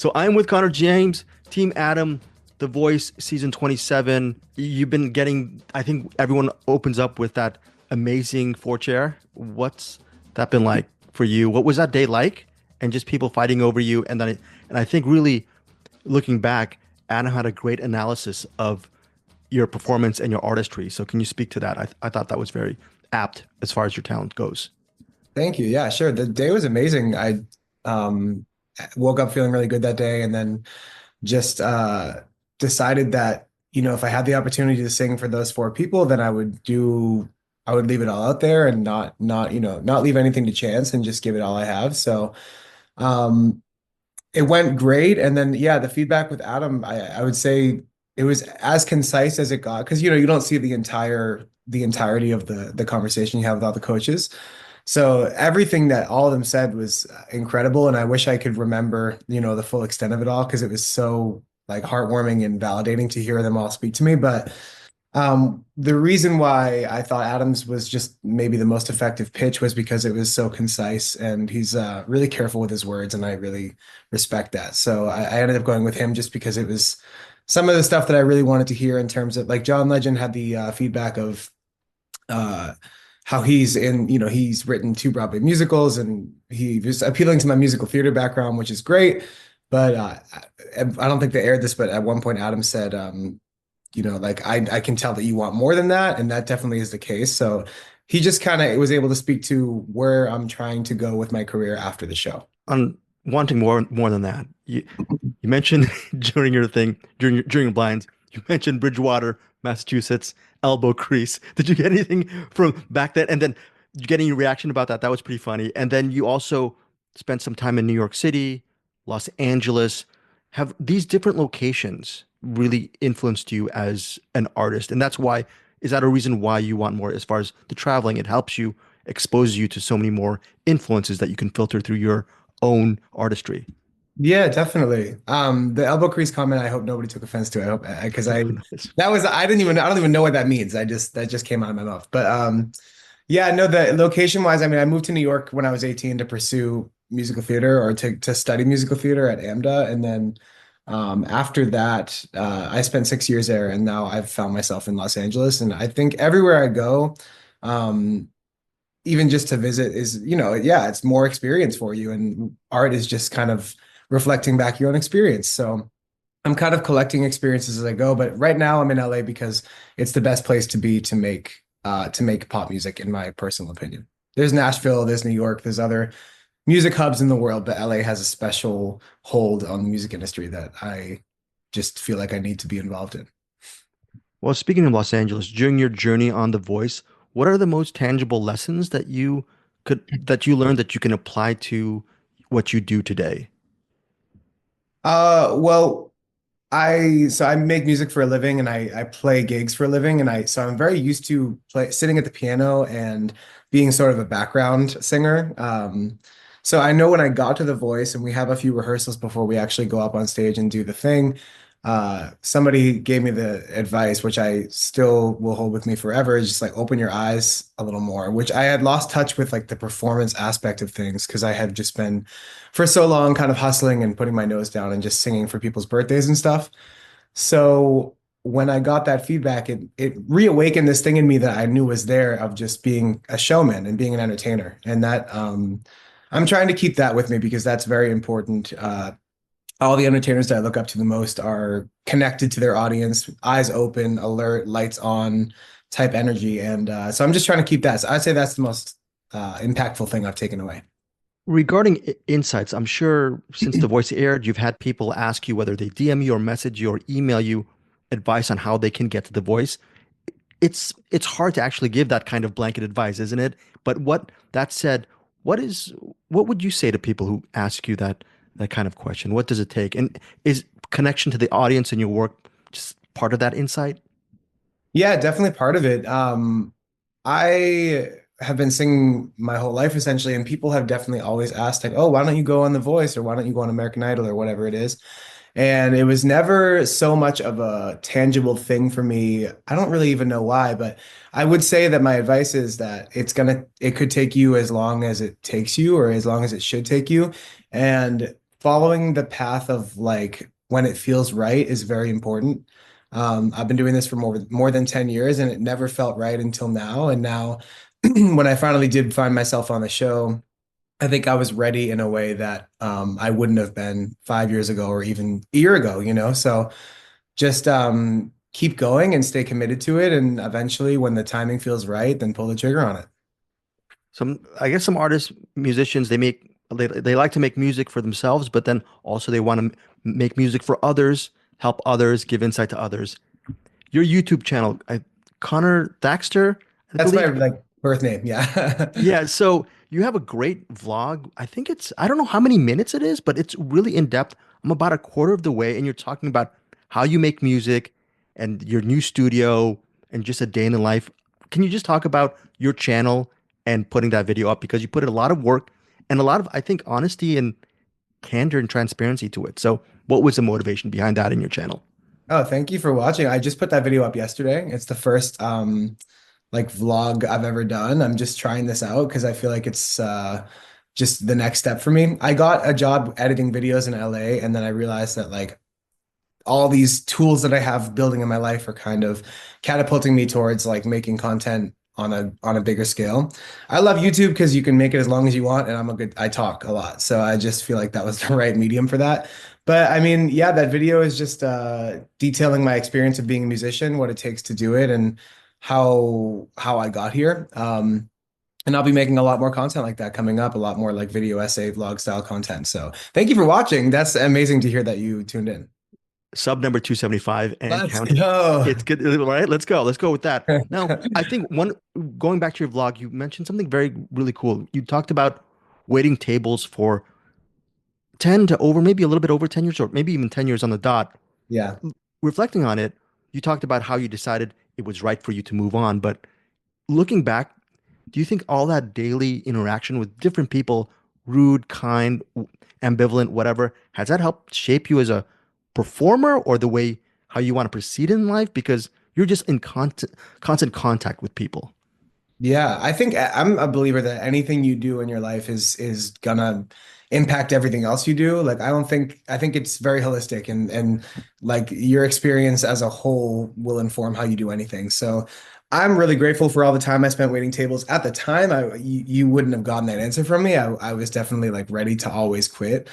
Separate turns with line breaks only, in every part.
So I'm with Conor James, Team Adam, The Voice, season 27. You've been getting, I think everyone opens up with that amazing four chair. What's that been like for you? What was that day like? And just people fighting over you. And I think really looking back, Adam had a great analysis of your performance and your artistry. So can you speak to that? I thought that was very apt as far as your talent goes.
Thank you. Yeah, sure. The day was amazing. I um, woke up feeling really good that day, and then just decided that, if I had the opportunity to sing for those four people, then I would leave it all out there and not leave anything to chance and just give it all I have. So um, it went great. And then, yeah, the feedback with Adam, I would say it was as concise as it got, because, you don't see the entirety of the conversation you have with all the coaches. So everything that all of them said was incredible, and I wish I could remember, the full extent of it all, because it was so like heartwarming and validating to hear them all speak to me. But the reason why I thought Adams was just maybe the most effective pitch was because it was so concise, and he's really careful with his words, and I really respect that. So I ended up going with him just because it was some of the stuff that I really wanted to hear, in terms of, like, John Legend had the feedback of uh, how he's written two Broadway musicals, and he was appealing to my musical theater background, which is great. But I don't think they aired this, but at one point Adam said, like, I can tell that you want more than that, and that definitely is the case. So he just kind of was able to speak to where I'm trying to go with my career after the show.
On wanting more than that, you mentioned during your blinds, you mentioned Bridgewater, Massachusetts, elbow crease. Did you get anything from back then? And then did you get any reaction about that? That was pretty funny. And then you also spent some time in New York City, Los Angeles. Have these different locations really influenced you as an artist? And that's why, is that a reason why you want more as far as the traveling? It helps you, exposes you to so many more influences that you can filter through your own artistry.
Yeah, definitely. The elbow crease comment, I hope nobody took offense to. I hope, because I don't even know what that means. That just came out of my mouth. But yeah, no, the location wise, I mean, I moved to New York when I was 18 to pursue musical theater, or to study musical theater at AMDA. And then after that, I spent 6 years there, and now I've found myself in Los Angeles. And I think everywhere I go, um, even just to visit is, yeah, it's more experience for you. And art is just kind of reflecting back your own experience. So I'm kind of collecting experiences as I go. But right now I'm in LA because it's the best place to be to make pop music, in my personal opinion. There's Nashville, there's New York, there's other music hubs in the world, but LA has a special hold on the music industry that I just feel like I need to be involved in.
Well, speaking of Los Angeles, during your journey on The Voice, what are the most tangible lessons that you learned that you can apply to what you do today?
Well, I make music for a living, and I play gigs for a living, and I'm very used to sitting at the piano and being sort of a background singer. So I know when I got to The Voice, and we have a few rehearsals before we actually go up on stage and do the thing, somebody gave me the advice, which I still will hold with me forever, is just like open your eyes a little more, which I had lost touch with, like the performance aspect of things, because I had just been for so long kind of hustling and putting my nose down and just singing for people's birthdays and stuff. So when I got that feedback, it reawakened this thing in me that I knew was there, of just being a showman and being an entertainer. And that I'm trying to keep that with me, because that's very important. All the entertainers that I look up to the most are connected to their audience, eyes open, alert, lights on type energy. And so I'm just trying to keep that. So I'd say that's the most impactful thing I've taken away.
Regarding insights, I'm sure since The Voice aired, you've had people ask you whether they DM you or message you or email you advice on how they can get to The Voice. It's hard to actually give that kind of blanket advice, isn't it? But what that said, what would you say to people who ask you that kind of question? What does it take? And is connection to the audience and your work just part of that insight?
Yeah, definitely part of it. I have been singing my whole life essentially, and people have definitely always asked, like, "Oh, why don't you go on The Voice, or why don't you go on American Idol, or whatever it is?" And it was never so much of a tangible thing for me. I don't really even know why, but I would say that my advice is that it could take you as long as it takes you, or as long as it should take you. And following the path of like when it feels right is very important. I've been doing this for more than 10 years and it never felt right until now. And now when I finally did find myself on the show, I think I was ready in a way that I wouldn't have been 5 years ago or even a year ago, you know? So just keep going and stay committed to it. And eventually, when the timing feels right, then pull the trigger on it.
I guess some artists, musicians, they like to make music for themselves, but then also they want to make music for others, help others, give insight to others. Your YouTube channel, Connor Thaxter, I
That's my
believe.
like birth name. Yeah.
Yeah, so you have a great vlog. I don't know how many minutes it is, but it's really in depth. I'm about a quarter of the way, and you're talking about how you make music and your new studio and just a day in the life. Can you just talk about your channel and putting that video up? Because you put in a lot of work and a lot of, I think, honesty and candor and transparency to it. So, what was the motivation behind that in your channel?
Oh, thank you for watching. I just put that video up yesterday. It's the first like vlog I've ever done. I'm just trying this out because I feel like it's just the next step for me. I got a job editing videos in LA and then I realized that like all these tools that I have building in my life are kind of catapulting me towards like making content on a bigger scale. I love YouTube because you can make it as long as you want, and I talk a lot. So I just feel like that was the right medium for that. But I mean, yeah, that video is just detailing my experience of being a musician, what it takes to do it, and how I got here. And I'll be making a lot more content like that coming up, a lot more like video essay, vlog style content. So thank you for watching. That's amazing to hear that you tuned in.
Sub number 275 and
Let's
counting.
go.
It's good, right? Let's go. Let's go with that. Now, I think going back to your vlog, you mentioned something very, really cool. You talked about waiting tables for 10 to over, maybe a little bit over 10 years, or maybe even 10 years on the dot.
Yeah.
Reflecting on it, you talked about how you decided it was right for you to move on. But looking back, do you think all that daily interaction with different people, rude, kind, ambivalent, whatever, has that helped shape you as a performer or the way how you want to proceed in life? Because you're just in constant contact with people.
Yeah, I think I'm a believer that anything you do in your life is gonna impact everything else you do. Like I think it's very holistic and like your experience as a whole will inform how you do anything. So I'm really grateful for all the time I spent waiting tables. At the time, you wouldn't have gotten that answer from me. I was definitely like ready to always quit.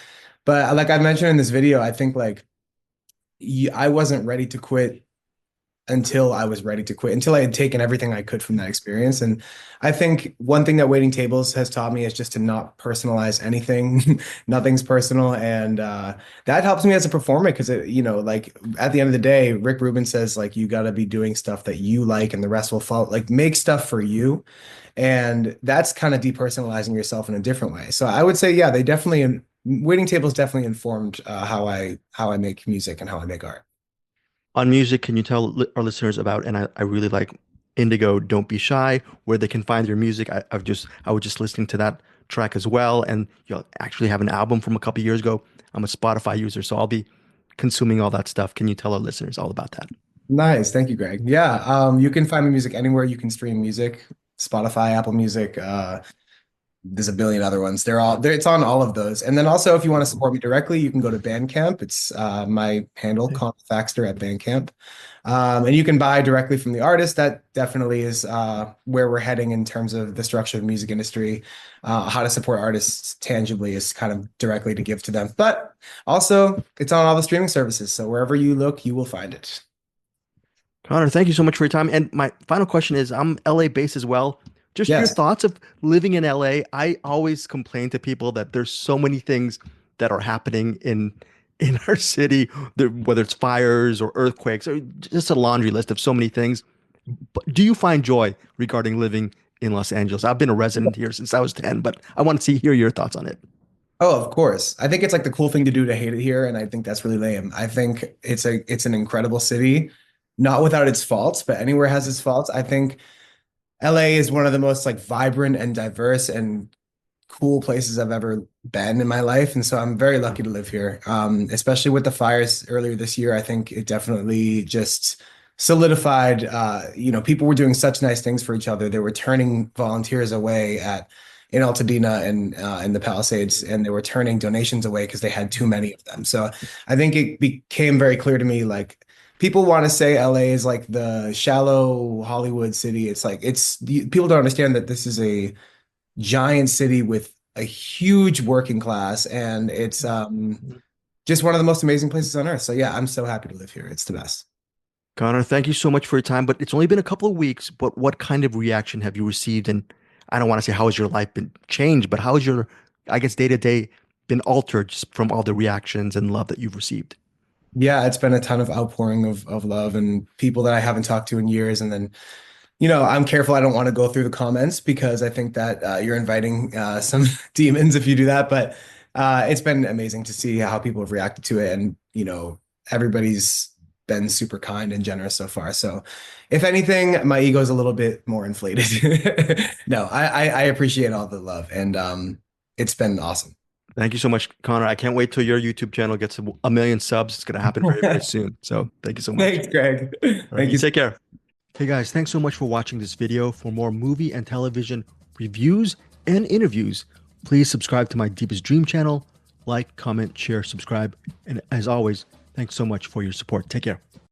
But like I mentioned in this video, I think like I wasn't ready to quit until I was ready to quit, until I had taken everything I could from that experience. And I think one thing that waiting tables has taught me is just to not personalize anything. Nothing's personal. And that helps me as a performer because, you know, like at the end of the day, Rick Rubin says, like, you got to be doing stuff that you like and the rest will follow. Like, make stuff for you. And that's kind of depersonalizing yourself in a different way. So I would say, yeah, waiting tables definitely informed how I make music and how I make art.
On music, can you tell our listeners about, and I really like Indigo, Don't Be Shy, where they can find your music. I was just listening to that track as well. And you actually have an album from a couple years ago. I'm a Spotify user, so I'll be consuming all that stuff. Can you tell our listeners all about that?
Nice. Thank you, Greg. Yeah. You can find my music anywhere you can stream music, Spotify, Apple Music. There's a billion other ones. They're all there. It's on all of those. And then also, if you want to support me directly, you can go to Bandcamp. It's my handle, Conor Thaxter at Bandcamp. And you can buy directly from the artist. That definitely is where we're heading in terms of the structure of the music industry. How to support artists tangibly is kind of directly to give to them. But also, it's on all the streaming services. So wherever you look, you will find it.
Connor, thank you so much for your time. And my final question is, I'm LA based as well. Just your
Yes.
thoughts of living in LA. I always complain to people that there's so many things that are happening in our city, whether it's fires or earthquakes or just a laundry list of so many things. But do you find joy regarding living in Los Angeles? I've been a resident here since I was 10, but I want to hear your thoughts on it.
Oh, of course. I think it's like the cool thing to do to hate it here, and I think that's really lame. I think it's an incredible city, not without its faults, but anywhere has its faults. I think LA is one of the most like vibrant and diverse and cool places I've ever been in my life, and so I'm very lucky to live here. Especially with the fires earlier this year, I think it definitely just solidified. You know, people were doing such nice things for each other. They were turning volunteers away at in Altadena and in the Palisades, and they were turning donations away because they had too many of them. So I think it became very clear to me, like people want to say LA is like the shallow Hollywood city. It's like people don't understand that this is a giant city with a huge working class, and it's just one of the most amazing places on earth. So yeah, I'm so happy to live here. It's the best.
Connor, thank you so much for your time, but it's only been a couple of weeks, but what kind of reaction have you received? And I don't want to say how has your life been changed, but how has your, I guess, day to day been altered just from all the reactions and love that you've received?
Yeah, it's been a ton of outpouring of love and people that I haven't talked to in years. And then, I'm careful. I don't want to go through the comments because I think that you're inviting some demons if you do that. But it's been amazing to see how people have reacted to it. And, everybody's been super kind and generous so far. So if anything, my ego is a little bit more inflated. No, I appreciate all the love and it's been awesome.
Thank you so much, Connor. I can't wait till your YouTube channel gets a million subs. It's going to happen very, very soon. So thank you so much.
Thanks, Greg.
All right,
Thank
you
you.
take care. Hey guys, thanks so much for watching this video. For more movie and television reviews and interviews, please subscribe to my Deepest Dream channel. Like, comment, share, subscribe. And as always, thanks so much for your support. Take care.